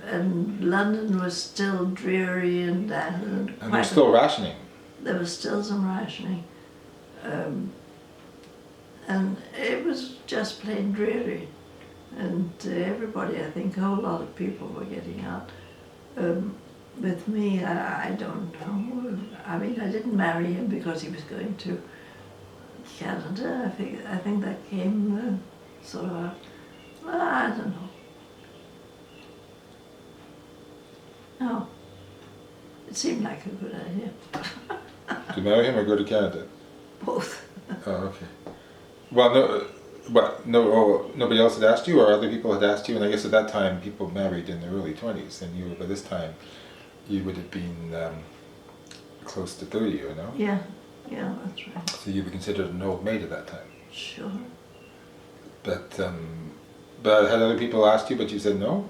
and London was still dreary and that. And there was still rationing. There was still some rationing. And it was just plain dreary. And everybody, I think, a whole lot of people were getting out. With me, I don't know. I mean, I didn't marry him because he was going to Canada. I think that came sort of, I don't know. No, it seemed like a good idea. To marry him or go to Canada? Both. Oh, okay. Well, nobody else had asked you, or other people had asked you? And I guess at that time, people married in their early 20s, and you, by this time, you would have been close to 30, you know? Yeah, that's right. So you were considered an old maid at that time. Sure. But had other people asked you, but you said no?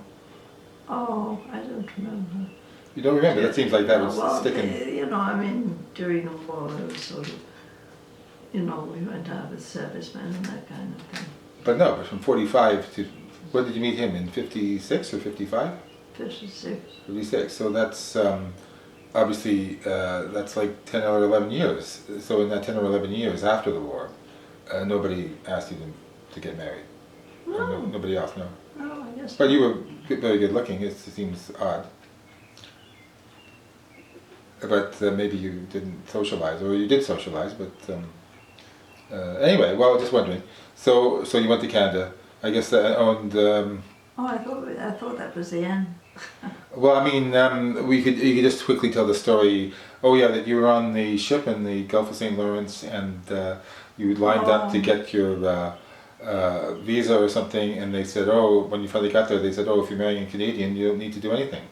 Oh, I don't remember. You don't remember? That seems like that was sticking. You know, I mean, during the war, it was sort of, you know, we went out with servicemen and that kind of thing. But no, but from 45 to, when did you meet him? In 56 or 55? 56. 56. So that's obviously that's like 10 or 11 years. So in that 10 or 11 years after the war, nobody asked you to get married. No. Nobody else, no. No, I guess. But you were very good looking. It seems odd. But maybe you didn't socialize, or you did socialize. But anyway, well, just wondering. So you went to Canada, I guess, and. Oh, I thought that was the end. Well, I mean, you could just quickly tell the story. Oh yeah, that you were on the ship in the Gulf of St. Lawrence, and you lined up to get your visa or something, and they said, oh, when you finally got there, they said, oh, if you're marrying a Canadian, you don't need to do anything.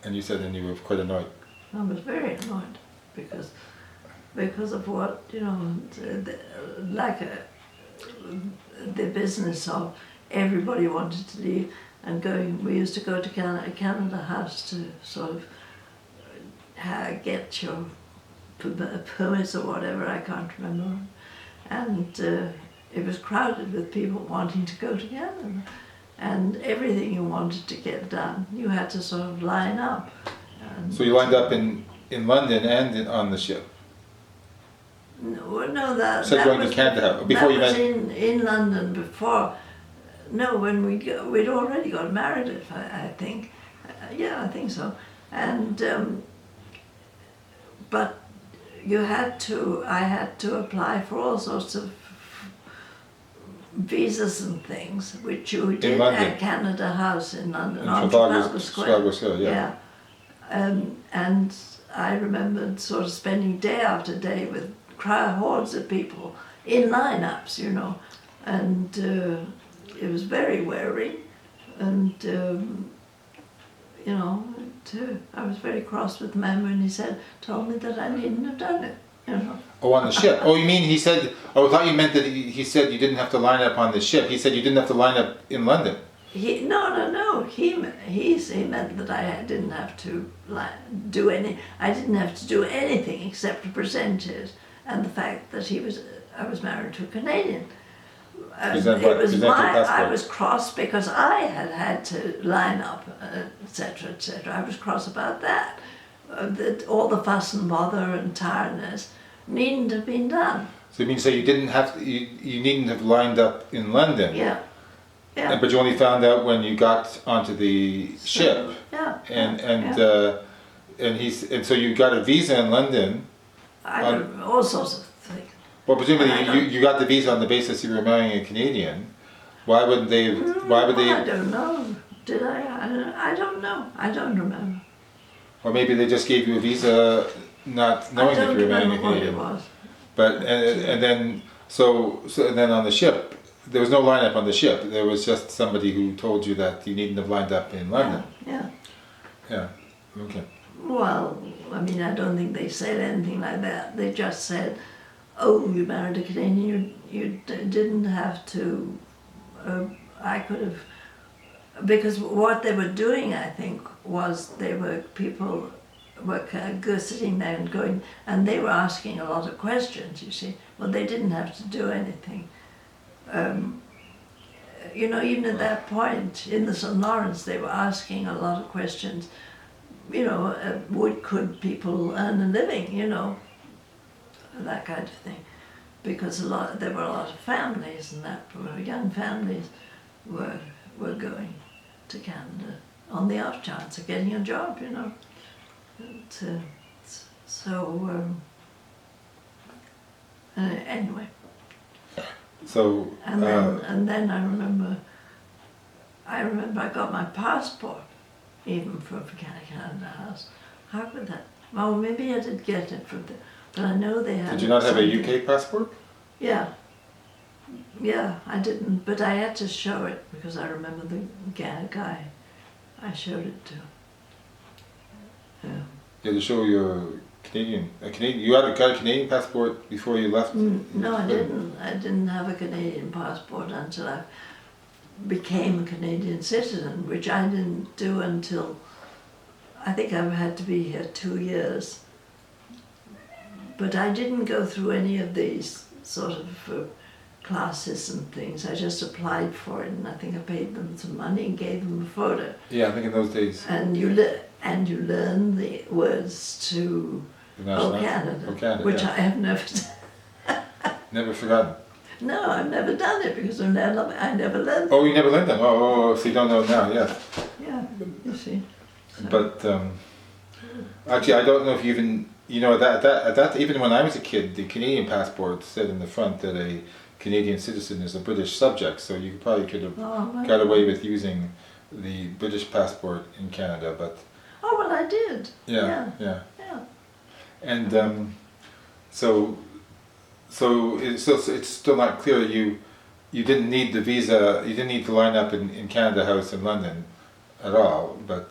And you said, and you were quite annoyed. I was very annoyed because of what, you know, the business of everybody wanted to leave and going. We used to go to Canada House to sort of get your permits or whatever, I can't remember. And it was crowded with people wanting to go to Canada. And everything you wanted to get done, you had to sort of line up. So you lined up in London and on the ship? No, that going was, to Canada before you was met in London before. No, when we'd already got married, I think. Yeah, I think so. And but I had to apply for all sorts of visas and things, which you did at Canada House in London, on Trafalgar Square. Yeah. And I remembered sort of spending day after day with hordes of people in lineups, you know, and it was very wearing, and you know, I was very cross with the man when he told me that I needn't have done it, you know. Oh, on the ship. Oh, you mean he said? Oh, I thought you meant that he said you didn't have to line up on the ship. He said you didn't have to line up in London. No. He meant that I didn't have to do any. I didn't have to do anything except to present it, and the fact that I was married to a Canadian. I was cross because I had to line up, etc., etc. I was cross about that. All the fuss and bother and tiredness needn't have been done. So you mean you didn't have to, you needn't have lined up in London? Yeah. Yeah. But you only found out when you got onto the ship. Yeah. And so you got a visa in London. All sorts of things. Well, presumably you got the visa on the basis you were marrying a Canadian. Why would they? I don't know. Did I? I don't know. I don't remember. Or maybe they just gave you a visa not knowing that you were marrying a Canadian. What it was. But and then on the ship, there was no lineup on the ship. There was just somebody who told you that you needn't have lined up in London. Yeah. Okay. Well, I mean, I don't think they said anything like that. They just said, "Oh, you married a Canadian. You didn't have to." I could have, because what they were doing, I think, was people were sitting there and going, and they were asking a lot of questions. You see, well, they didn't have to do anything. you know, even at that point in the St. Lawrence, they were asking a lot of questions. You know, could people earn a living? You know, that kind of thing, because there were a lot of families, and that young families were going to Canada on the off chance of getting a job. You know, anyway. So and then I remember I got my passport even from Canada House. How could that? Well, maybe I did get it from there, but I know they had. Did you not have a UK passport? Yeah, I didn't, but I had to show it because I remember the guy I showed it to. Yeah. You had to show your Canadian. You had got a Canadian passport before you left? No, I didn't. I didn't have a Canadian passport until I became a Canadian citizen, which I didn't do until, I think I had to be here 2 years. But I didn't go through any of these sort of classes and things. I just applied for it, and I think I paid them some money and gave them a photo. Yeah, I think in those days. And you learn the words to Canada, which yeah. I have never done. Never forgotten. No, I've never done it because I never learned. Oh, you never learned them? Oh, so you don't know now, yes. Yeah, you see. So. But actually, I don't know if you even, you know, that even when I was a kid, the Canadian passport said in the front that a Canadian citizen is a British subject, so you probably could have got away with using the British passport in Canada, but... Oh, well, I did. Yeah. And so it's still not clear you didn't need the visa, you didn't need to line up in Canada House in London at all, but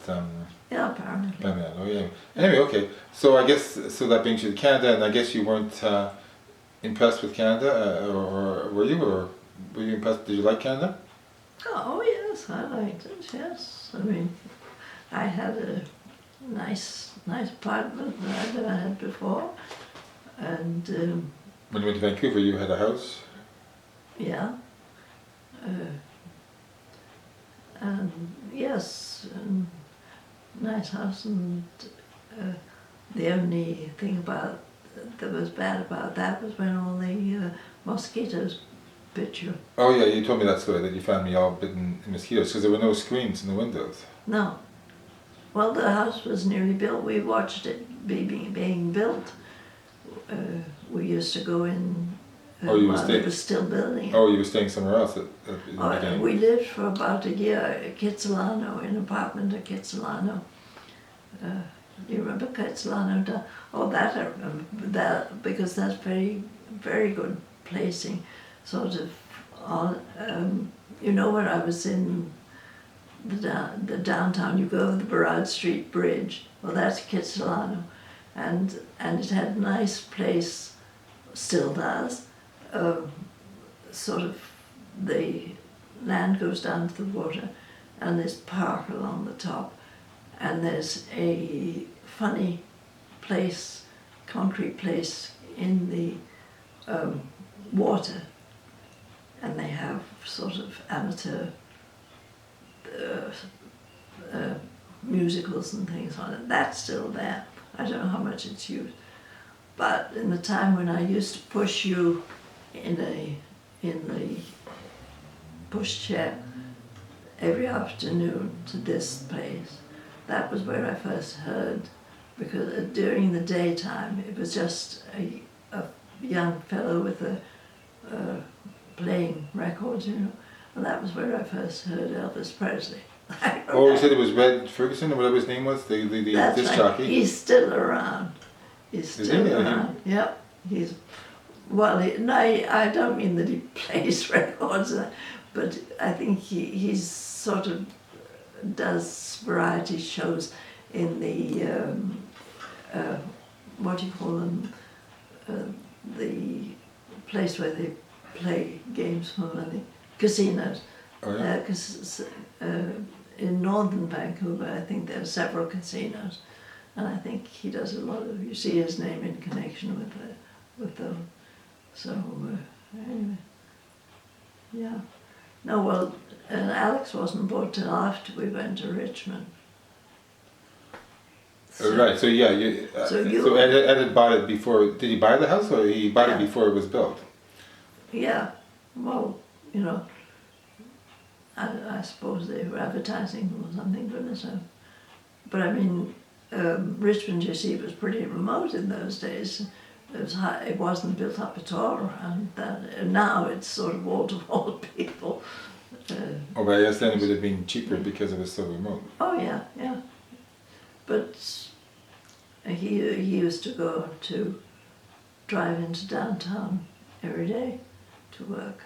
yeah, apparently. Oh, yeah. Anyway, okay. So I guess that brings you to Canada, and I guess you weren't impressed with Canada, or were you? Or were you impressed? Did you like Canada? Oh yes, I liked it. Yes, I mean, I had a nice apartment that I never had before, and. When you went to Vancouver, you had a house? Yeah. And yes, nice house, and the only thing that was bad about that was when all the mosquitoes bit you. Oh yeah, you told me that story, that you found me all bitten in mosquitoes, because there were no screens in the windows. No. Well, the house was nearly built. We watched it being built. We used to go in while it was still building it. Oh, you were staying somewhere else in the beginning? We lived for about a year at Kitsilano, in an apartment at Kitsilano. Do you remember Kitsilano? Oh, that I remember, that, because that's very, very good placing. Sort of, you know, where I was in the downtown, you go over the Burrard Street Bridge. Well, that's Kitsilano. And it had a nice place, still does, sort of the land goes down to the water, and there's park along the top, and there's a funny place, concrete place in the water, and they have sort of amateur musicals and things on it. That's still there. I don't know how much it's used, but in the time when I used to push you in the pushchair every afternoon to this place, that was where I first heard, because during the daytime it was just a young fellow with playing records, you know, and that was where I first heard Elvis Presley. Oh, you said it was Red Ferguson, or whatever his name was, the disc right. jockey? He's still around. He's still around. Yep. He's, well, I don't mean that he plays records, but I think he's sort of does variety shows in the, what do you call them, the place where they play games for money, casinos. Oh, yeah. In northern Vancouver, I think there are several casinos, and I think he does a lot of, you see his name in connection with those. So, anyway, yeah. No, well, Alex wasn't bought till after we went to Richmond. So, right, so yeah, so Ed bought it before, did he buy the house or he bought it before it was built? Yeah, well, I suppose they were advertising or something, goodness knows. But I mean, Richmond, you see, was pretty remote in those days. It wasn't built up at all around that. And now it's sort of wall-to-wall people. But I guess then it would have been cheaper because it was so remote. Oh yeah. But he used to drive into downtown every day to work.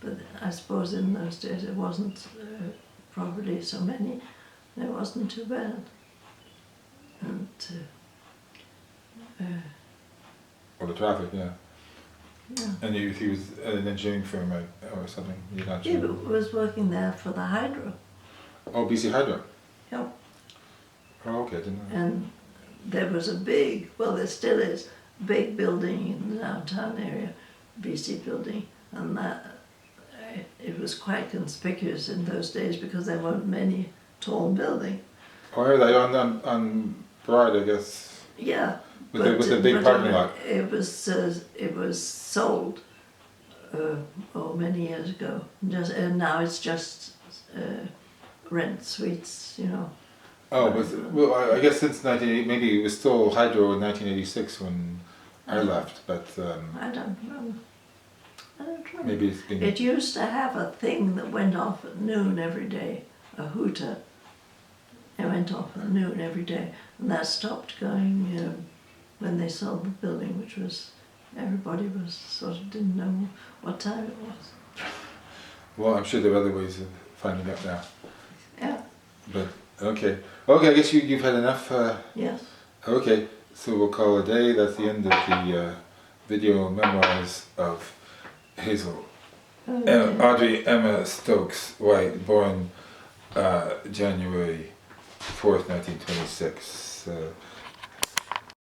But I suppose in those days it wasn't probably so many. It wasn't too bad. And the traffic, yeah. And he was at an engineering firm or something? You're not sure? He was working there for the hydro. Oh, BC Hydro? Yeah. Oh, okay, I didn't know. And there was a big, well there still is, big building in the downtown area, BC building, and that it was quite conspicuous in those days because there weren't many tall buildings. Oh, I heard that on Broad, I guess. Yeah. With the big parking lot. It was sold many years ago. And now it's just rent suites, Oh, well, I guess since 1980, maybe it was still Hydro in 1986 when I left, but I don't know. Maybe it's been. It used to have a thing that went off at noon every day, a hooter. It went off at noon every day, and that stopped going when they sold the building, which was, everybody was sort of didn't know what time it was. Well, I'm sure there are other ways of finding out now. Yeah. But okay, I guess you've had enough. Yes. Okay, so we'll call it a day. That's the end of the video memoirs of Hazel. Audrey Emma Stokes White, born January 4th, 1926.